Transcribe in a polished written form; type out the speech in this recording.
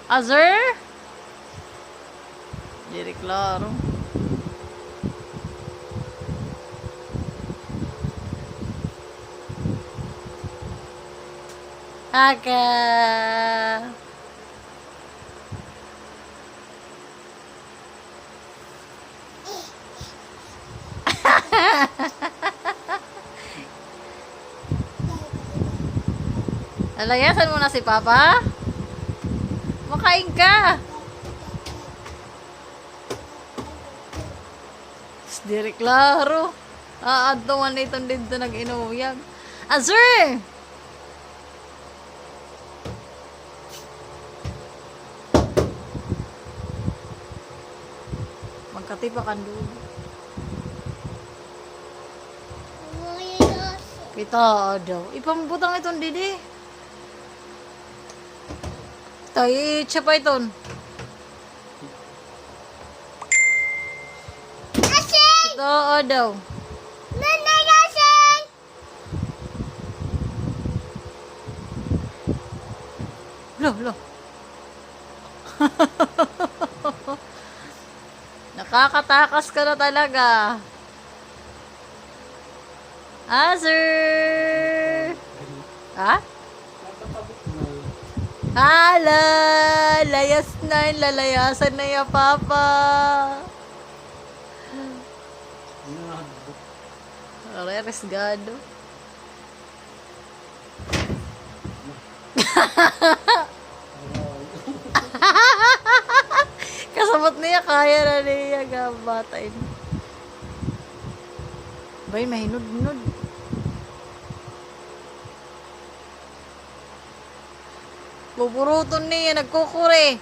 Azur? Diri klaro. Aka. Lalayasan mo na si Papa? Makain ka. Diri klaro. Aadtuman itong dito nag-inuyag. Azur! Magkatipa kan doon. Kita daw. Ipambutang itong didi. Tay, siya pa iton. Kita daw. Loh, loh. Nakakatakas ka na talaga. Azur! Ha? Hala! Layas na yun. Lalayasan na ya, Papa. Resgado. Kasabot niya, kaya na niya gabatain. Bay, mahinod-hinod. Pupuruton niya, nagkukure.